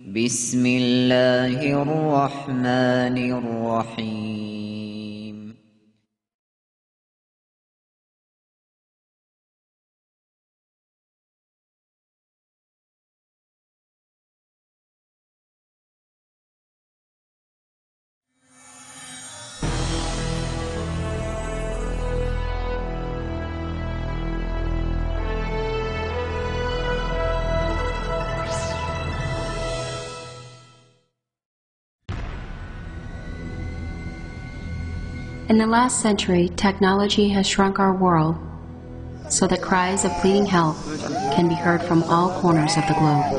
بسم الله الرحمن الرحيم. In the last century, technology has shrunk our world so that cries of pleading help can be heard from all corners of the globe.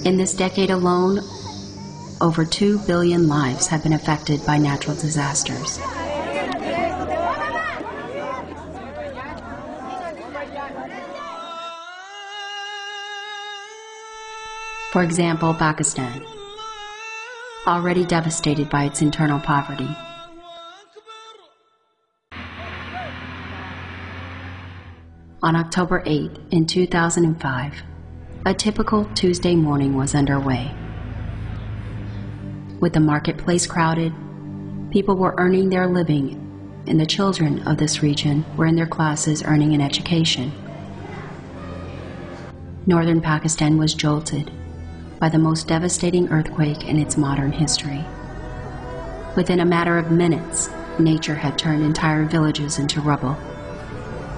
In this decade alone, over 2 billion lives have been affected by natural disasters. For example, Pakistan, already devastated by its internal poverty. On October 8, in 2005, a typical Tuesday morning was underway. With the marketplace crowded, people were earning their living, and the children of this region were in their classes earning an education. Northern Pakistan was jolted by the most devastating earthquake in its modern history. Within a matter of minutes, nature had turned entire villages into rubble.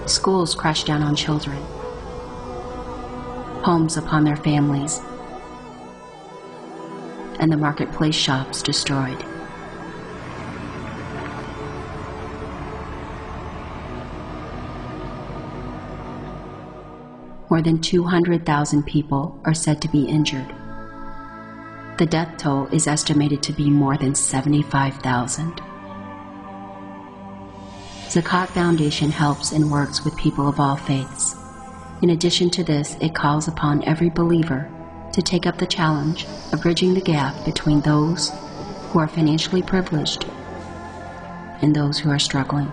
Schools crashed down on children, homes upon their families, and the marketplace shops destroyed. More than 200,000 people are said to be injured. The death toll is estimated to be more than 75,000. Zakat Foundation helps and works with people of all faiths. In addition to this, it calls upon every believer to take up the challenge of bridging the gap between those who are financially privileged and those who are struggling.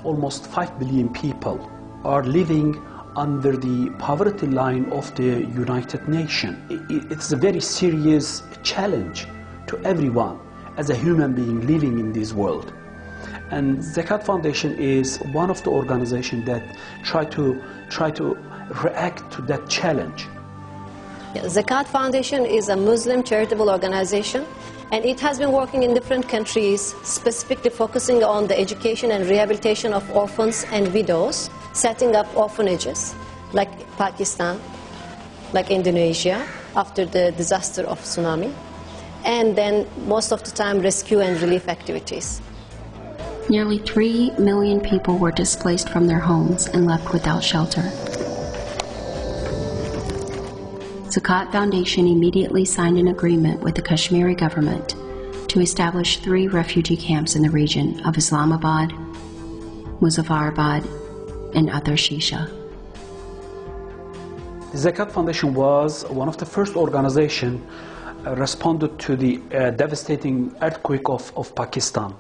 Almost 5 billion people are living under the poverty line of the United Nations. It's a very serious challenge to everyone as a human being living in this world. And Zakat Foundation is one of the organizations that try to react to that challenge. Zakat Foundation is a Muslim charitable organization, and it has been working in different countries, specifically focusing on the education and rehabilitation of orphans and widows, setting up orphanages like Pakistan, like Indonesia, after the disaster of tsunami, and then most of the time rescue and relief activities. Nearly 3 million people were displaced from their homes and left without shelter. Zakat Foundation immediately signed an agreement with the Kashmiri government to establish 3 refugee camps in the region of Islamabad, Muzaffarabad, and Athar Shisha. The Zakat Foundation was one of the first organizations responded to the devastating earthquake of Pakistan.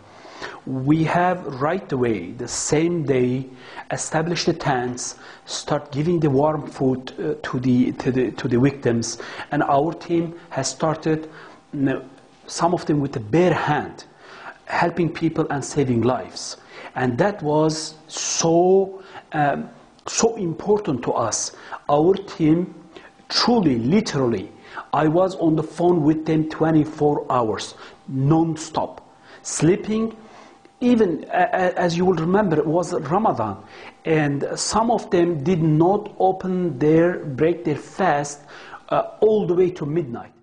We have right away, the same day, established the tents, start giving the warm food to the victims, and our team has started, some of them with a bare hand, helping people and saving lives. And that was so important to us. Our team, truly, literally, I was on the phone with them 24 hours, non-stop, sleeping. Even, as you will remember, it was Ramadan, and some of them did not break their fast all the way to midnight.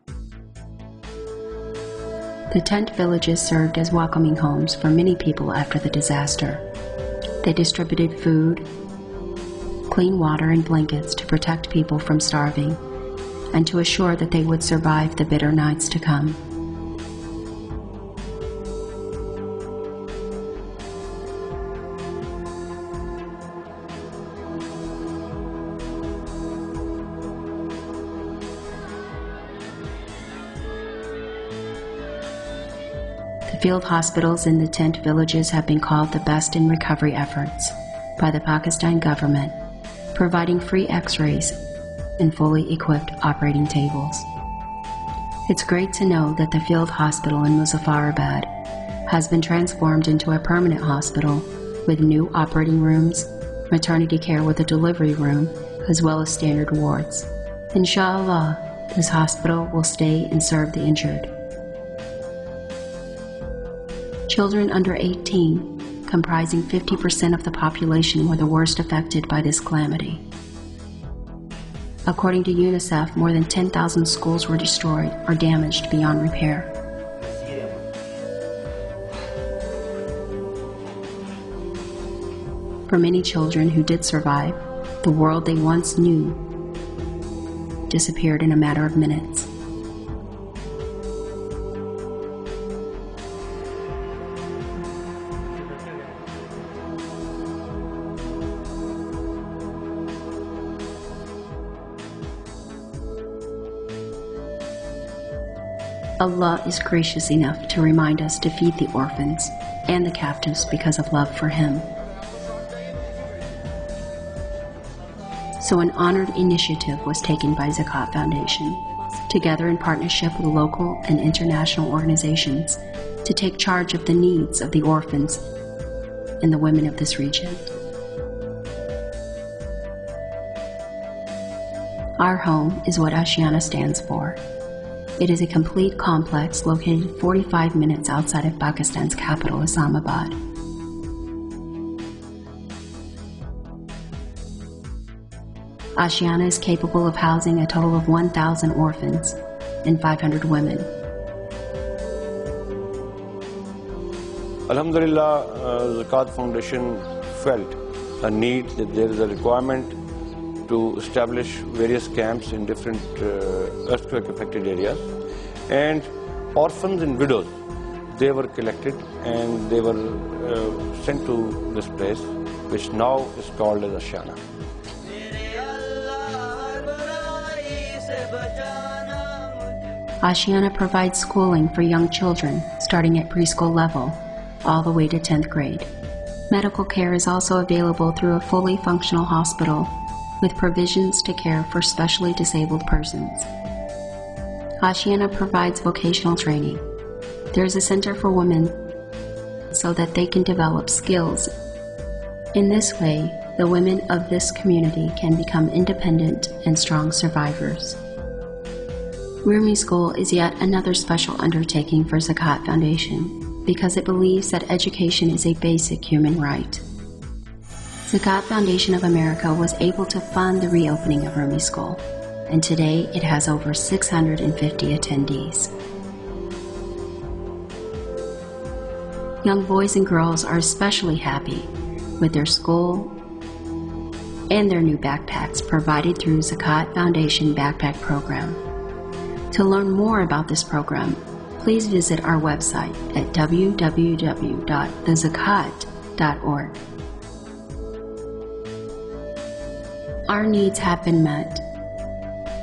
The tent villages served as welcoming homes for many people after the disaster. They distributed food, clean water, and blankets to protect people from starving and to assure that they would survive the bitter nights to come. The field hospitals in the tent villages have been called the best in recovery efforts by the Pakistan government, providing free x-rays and fully equipped operating tables. It's great to know that the field hospital in Muzaffarabad has been transformed into a permanent hospital with new operating rooms, maternity care with a delivery room, as well as standard wards. Inshallah, this hospital will stay and serve the injured. Children under 18, comprising 50% of the population, were the worst affected by this calamity. According to UNICEF, more than 10,000 schools were destroyed or damaged beyond repair. For many children who did survive, the world they once knew disappeared in a matter of minutes. Allah is gracious enough to remind us to feed the orphans and the captives because of love for Him. So an honored initiative was taken by Zakat Foundation, together in partnership with local and international organizations, to take charge of the needs of the orphans and the women of this region. Our home is what Ashiana stands for. It is a complete complex located 45 minutes outside of Pakistan's capital, Islamabad. Ashiana is capable of housing a total of 1,000 orphans and 500 women. Alhamdulillah, Zakat Foundation felt a need that there is a requirement to establish various camps in different earthquake-affected areas. And orphans and widows, they were collected and they were sent to this place, which now is called as Ashiana. Ashiana provides schooling for young children, starting at preschool level, all the way to 10th grade. Medical care is also available through a fully functional hospital with provisions to care for specially disabled persons. Ashiana provides vocational training. There is a center for women so that they can develop skills. In this way, the women of this community can become independent and strong survivors. Rumi School is yet another special undertaking for Zakat Foundation because it believes that education is a basic human right. Zakat Foundation of America was able to fund the reopening of Rumi School, and today it has over 650 attendees. Young boys and girls are especially happy with their school and their new backpacks provided through Zakat Foundation Backpack Program. To learn more about this program, please visit our website at www.thezakat.org. Our needs have been met.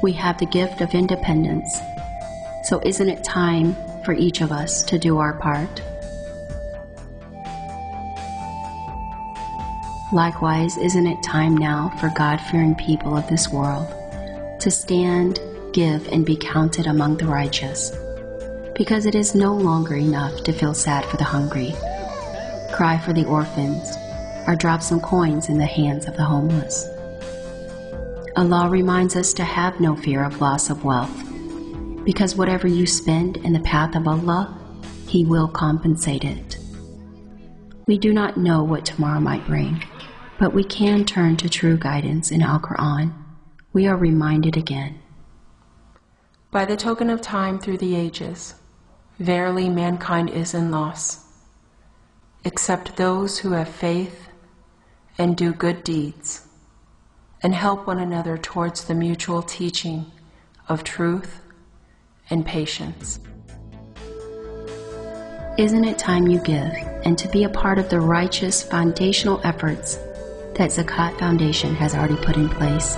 We have the gift of independence. So isn't it time for each of us to do our part? Likewise, isn't it time now for God-fearing people of this world to stand, give, and be counted among the righteous? Because it is no longer enough to feel sad for the hungry, cry for the orphans, or drop some coins in the hands of the homeless. Allah reminds us to have no fear of loss of wealth, because whatever you spend in the path of Allah, He will compensate it. We do not know what tomorrow might bring, but we can turn to true guidance in Al-Quran. We are reminded again. By the token of time through the ages, verily mankind is in loss, except those who have faith and do good deeds, and help one another towards the mutual teaching of truth and patience. Isn't it time you give and to be a part of the righteous foundational efforts that Zakat Foundation has already put in place?